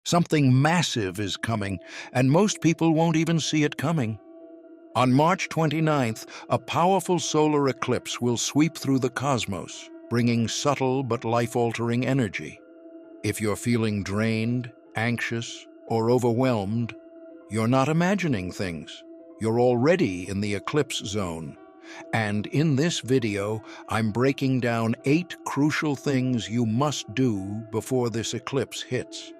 Something massive is coming, and most people won't even see it coming. On March 29th, a powerful solar eclipse will sweep through the cosmos, bringing subtle but life-altering energy. If you're feeling drained, anxious, or overwhelmed, you're not imagining things. You're already in the eclipse zone. And in this video, I'm breaking down 8 crucial things you must do before this eclipse hits.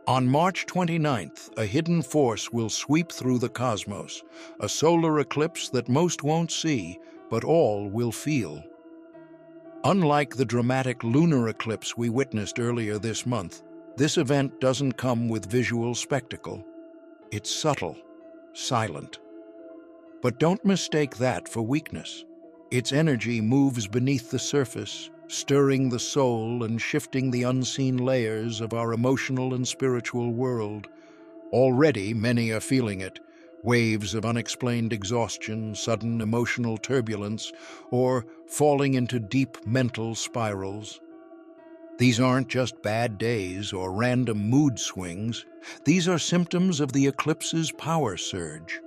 On March 29th, a hidden force will sweep through the cosmos, a solar eclipse that most won't see, but all will feel. Unlike the dramatic lunar eclipse we witnessed earlier this month, this event doesn't come with visual spectacle. It's subtle, silent. But don't mistake that for weakness. Its energy moves beneath the surface, stirring the soul and shifting the unseen layers of our emotional and spiritual world. Already, many are feeling it. Waves of unexplained exhaustion, sudden emotional turbulence, or falling into deep mental spirals. These aren't just bad days or random mood swings. These are symptoms of the eclipse's power surge.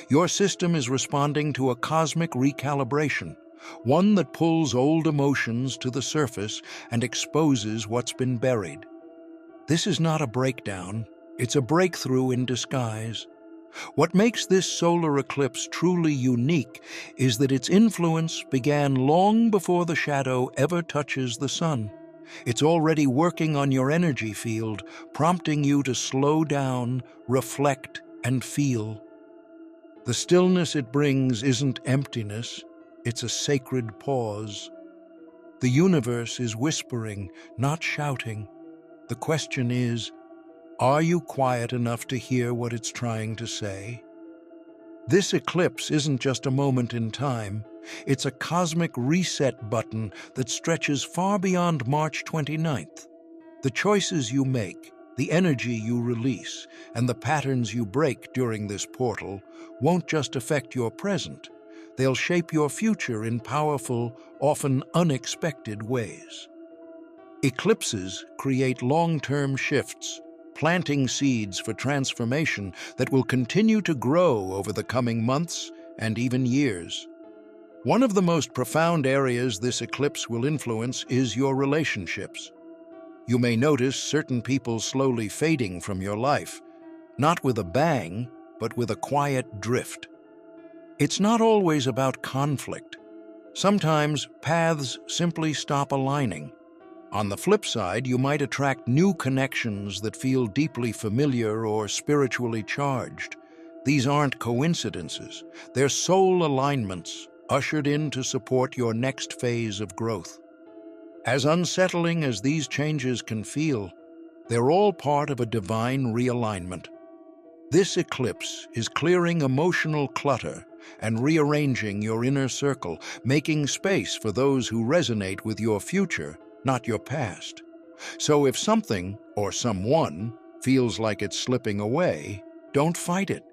Your system is responding to a cosmic recalibration, one that pulls old emotions to the surface and exposes what's been buried. This is not a breakdown, it's a breakthrough in disguise. What makes this solar eclipse truly unique is that its influence began long before the shadow ever touches the sun. It's already working on your energy field, prompting you to slow down, reflect, and feel. The stillness it brings isn't emptiness, it's a sacred pause. The universe is whispering, not shouting. The question is, are you quiet enough to hear what it's trying to say? This eclipse isn't just a moment in time, it's a cosmic reset button that stretches far beyond March 29th. The choices you make, the energy you release, and the patterns you break during this portal won't just affect your present, they'll shape your future in powerful, often unexpected ways. Eclipses create long-term shifts, planting seeds for transformation that will continue to grow over the coming months and even years. One of the most profound areas this eclipse will influence is your relationships. You may notice certain people slowly fading from your life, not with a bang, but with a quiet drift. It's not always about conflict. Sometimes paths simply stop aligning. On the flip side, you might attract new connections that feel deeply familiar or spiritually charged. These aren't coincidences. They're soul alignments, ushered in to support your next phase of growth. As unsettling as these changes can feel, they're all part of a divine realignment. This eclipse is clearing emotional clutter and rearranging your inner circle, making space for those who resonate with your future, not your past. So if something, or someone, feels like it's slipping away, don't fight it.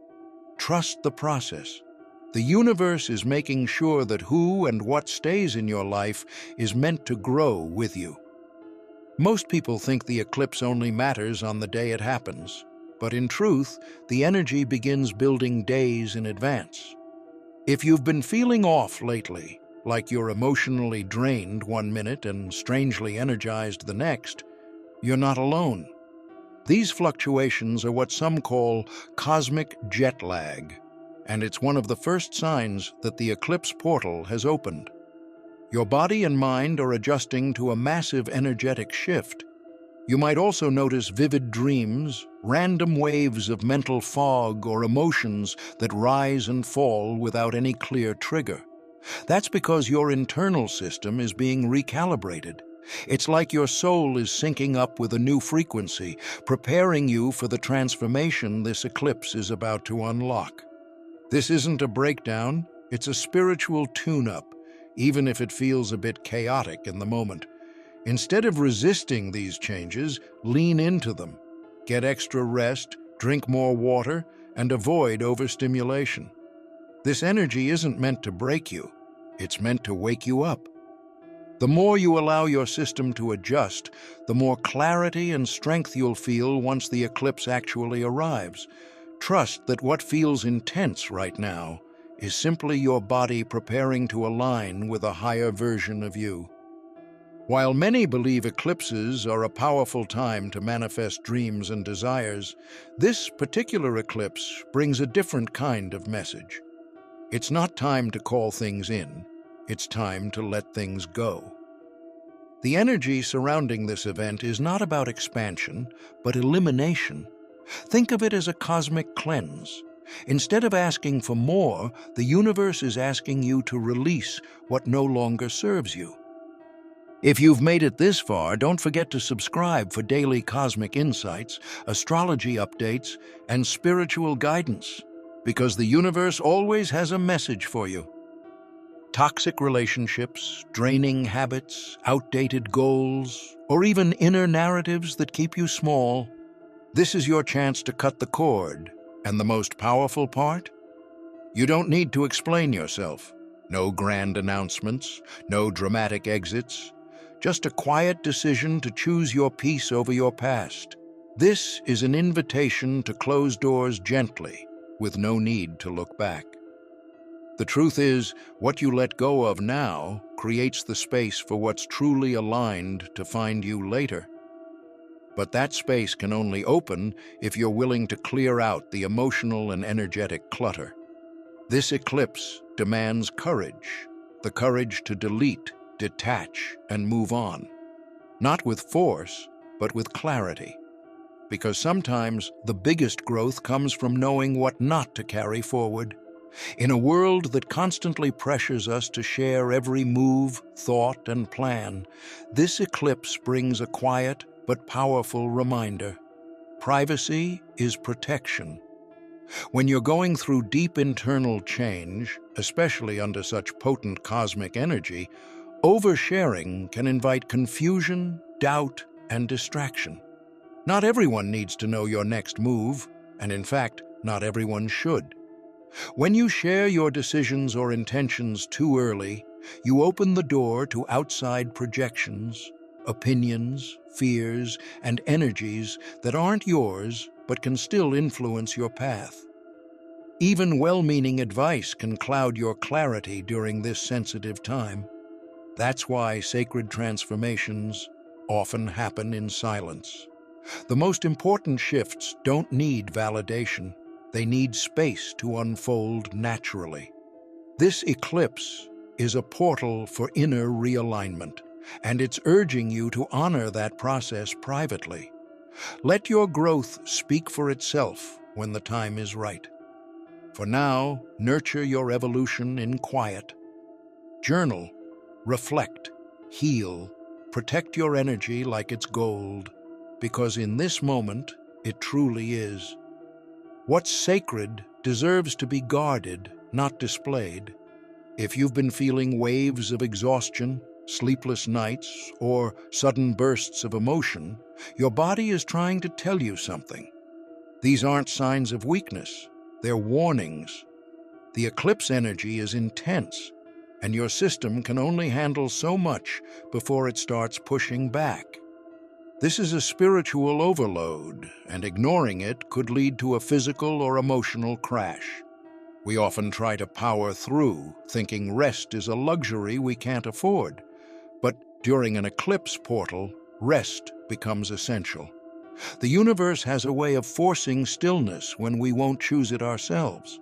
Trust the process. The universe is making sure that who and what stays in your life is meant to grow with you. Most people think the eclipse only matters on the day it happens, but in truth, the energy begins building days in advance. If you've been feeling off lately, like you're emotionally drained one minute and strangely energized the next, you're not alone. These fluctuations are what some call cosmic jet lag, and it's one of the first signs that the eclipse portal has opened. Your body and mind are adjusting to a massive energetic shift. You might also notice vivid dreams, random waves of mental fog or emotions that rise and fall without any clear trigger. That's because your internal system is being recalibrated. It's like your soul is syncing up with a new frequency, preparing you for the transformation this eclipse is about to unlock. This isn't a breakdown, it's a spiritual tune-up, even if it feels a bit chaotic in the moment. Instead of resisting these changes, lean into them. Get extra rest, drink more water, and avoid overstimulation. This energy isn't meant to break you, it's meant to wake you up. The more you allow your system to adjust, the more clarity and strength you'll feel once the eclipse actually arrives. Trust that what feels intense right now is simply your body preparing to align with a higher version of you. While many believe eclipses are a powerful time to manifest dreams and desires, this particular eclipse brings a different kind of message. It's not time to call things in, it's time to let things go. The energy surrounding this event is not about expansion, but elimination. Think of it as a cosmic cleanse. Instead of asking for more, the universe is asking you to release what no longer serves you. If you've made it this far, don't forget to subscribe for daily cosmic insights, astrology updates, and spiritual guidance, because the universe always has a message for you. Toxic relationships, draining habits, outdated goals, or even inner narratives that keep you small. This is your chance to cut the cord. And the most powerful part? You don't need to explain yourself. No grand announcements, no dramatic exits. Just a quiet decision to choose your peace over your past. This is an invitation to close doors gently, with no need to look back. The truth is, what you let go of now creates the space for what's truly aligned to find you later. But that space can only open if you're willing to clear out the emotional and energetic clutter. This eclipse demands courage, the courage to delete, detach, and move on. Not with force, but with clarity. Because sometimes the biggest growth comes from knowing what not to carry forward. In a world that constantly pressures us to share every move, thought, and plan, this eclipse brings a quiet but powerful reminder. Privacy is protection. When you're going through deep internal change, especially under such potent cosmic energy, oversharing can invite confusion, doubt, and distraction. Not everyone needs to know your next move, and in fact, not everyone should. When you share your decisions or intentions too early, you open the door to outside projections, opinions, fears, and energies that aren't yours but can still influence your path. Even well-meaning advice can cloud your clarity during this sensitive time. That's why sacred transformations often happen in silence. The most important shifts don't need validation. They need space to unfold naturally. This eclipse is a portal for inner realignment, and it's urging you to honor that process privately. Let your growth speak for itself when the time is right. For now, nurture your evolution in quiet. Journal, reflect, heal, protect your energy like it's gold, because in this moment, it truly is. What's sacred deserves to be guarded, not displayed. If you've been feeling waves of exhaustion, sleepless nights, or sudden bursts of emotion, your body is trying to tell you something. These aren't signs of weakness, they're warnings. The eclipse energy is intense, and your system can only handle so much before it starts pushing back. This is a spiritual overload, and ignoring it could lead to a physical or emotional crash. We often try to power through, thinking rest is a luxury we can't afford. But during an eclipse portal, rest becomes essential. The universe has a way of forcing stillness when we won't choose it ourselves.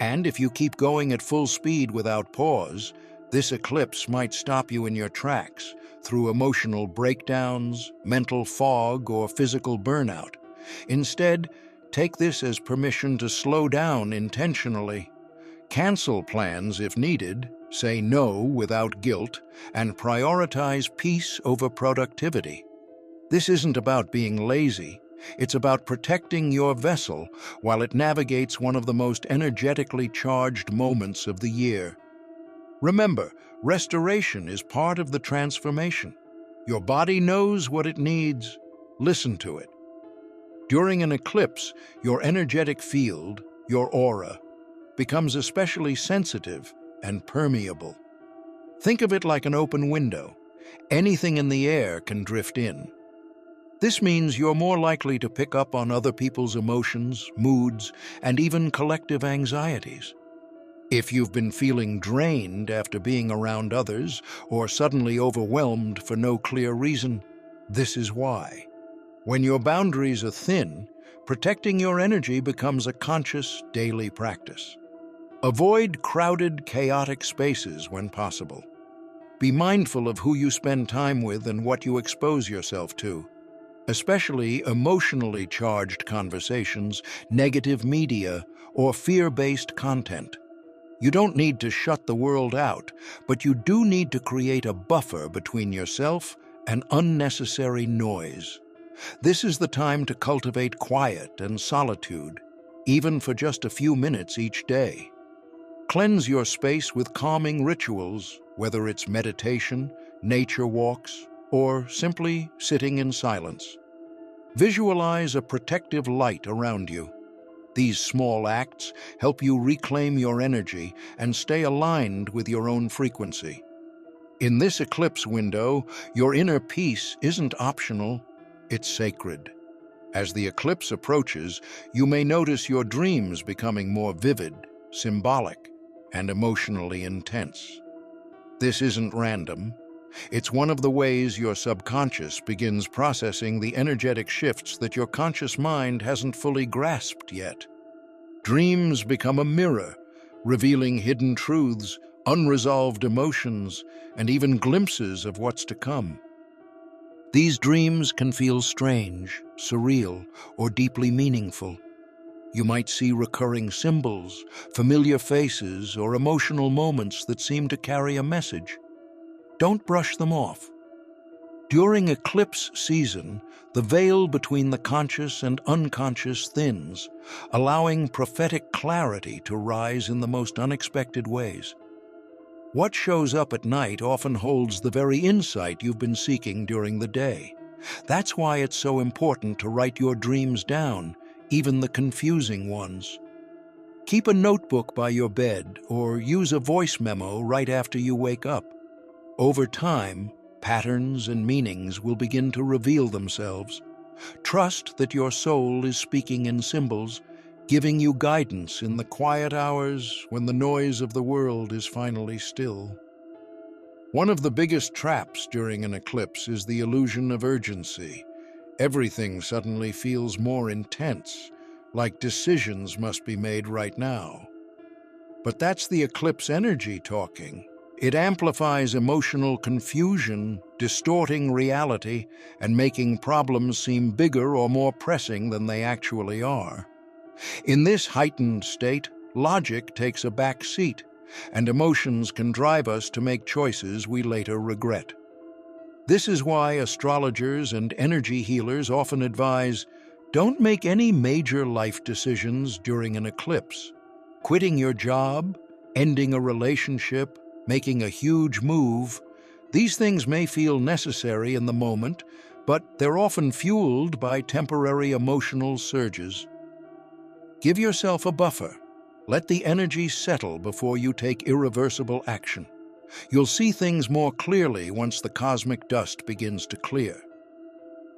And if you keep going at full speed without pause, this eclipse might stop you in your tracks through emotional breakdowns, mental fog, or physical burnout. Instead, take this as permission to slow down intentionally. Cancel plans if needed, say no without guilt, and prioritize peace over productivity. This isn't about being lazy. It's about protecting your vessel while it navigates one of the most energetically charged moments of the year. Remember, restoration is part of the transformation. Your body knows what it needs. Listen to it. During an eclipse, your energetic field, your aura, becomes especially sensitive and permeable. Think of it like an open window. Anything in the air can drift in. This means you're more likely to pick up on other people's emotions, moods, and even collective anxieties. If you've been feeling drained after being around others or suddenly overwhelmed for no clear reason, this is why. When your boundaries are thin, protecting your energy becomes a conscious daily practice. Avoid crowded, chaotic spaces when possible. Be mindful of who you spend time with and what you expose yourself to, especially emotionally charged conversations, negative media, or fear-based content. You don't need to shut the world out, but you do need to create a buffer between yourself and unnecessary noise. This is the time to cultivate quiet and solitude, even for just a few minutes each day. Cleanse your space with calming rituals, whether it's meditation, nature walks, or simply sitting in silence. Visualize a protective light around you. These small acts help you reclaim your energy and stay aligned with your own frequency. In this eclipse window, your inner peace isn't optional, it's sacred. As the eclipse approaches, you may notice your dreams becoming more vivid, symbolic, and emotionally intense. This isn't random. It's one of the ways your subconscious begins processing the energetic shifts that your conscious mind hasn't fully grasped yet. Dreams become a mirror, revealing hidden truths, unresolved emotions, and even glimpses of what's to come. These dreams can feel strange, surreal, or deeply meaningful. You might see recurring symbols, familiar faces, or emotional moments that seem to carry a message. Don't brush them off. During eclipse season, the veil between the conscious and unconscious thins, allowing prophetic clarity to rise in the most unexpected ways. What shows up at night often holds the very insight you've been seeking during the day. That's why it's so important to write your dreams down, even the confusing ones. Keep a notebook by your bed or use a voice memo right after you wake up. Over time, patterns and meanings will begin to reveal themselves. Trust that your soul is speaking in symbols, giving you guidance in the quiet hours when the noise of the world is finally still. One of the biggest traps during an eclipse is the illusion of urgency. Everything suddenly feels more intense, like decisions must be made right now. But that's the eclipse energy talking. It amplifies emotional confusion, distorting reality, and making problems seem bigger or more pressing than they actually are. In this heightened state, logic takes a back seat, and emotions can drive us to make choices we later regret. This is why astrologers and energy healers often advise, don't make any major life decisions during an eclipse. Quitting your job, ending a relationship, making a huge move, these things may feel necessary in the moment, but they're often fueled by temporary emotional surges. Give yourself a buffer. Let the energy settle before you take irreversible action. You'll see things more clearly once the cosmic dust begins to clear.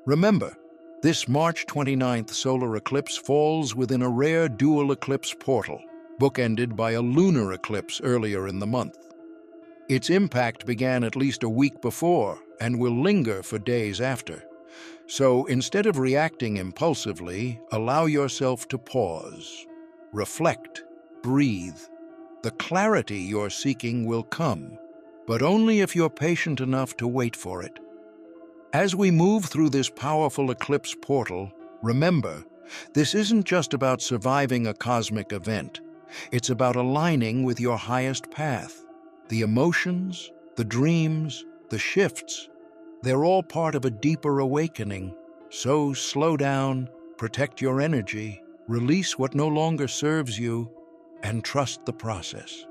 Remember, this March 29th solar eclipse falls within a rare dual eclipse portal, bookended by a lunar eclipse earlier in the month. Its impact began at least a week before and will linger for days after. So instead of reacting impulsively, allow yourself to pause, reflect, breathe. The clarity you're seeking will come, but only if you're patient enough to wait for it. As we move through this powerful eclipse portal, remember, this isn't just about surviving a cosmic event. It's about aligning with your highest path. The emotions, the dreams, the shifts, they're all part of a deeper awakening. So slow down, protect your energy, release what no longer serves you, and trust the process.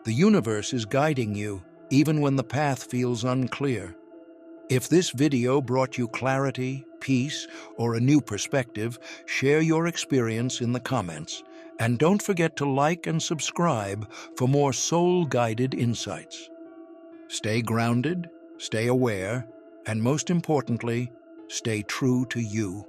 The universe is guiding you, even when the path feels unclear. If this video brought you clarity, peace, or a new perspective, share your experience in the comments. And don't forget to like and subscribe for more soul-guided insights. Stay grounded, Stay aware, and most importantly, stay true to you.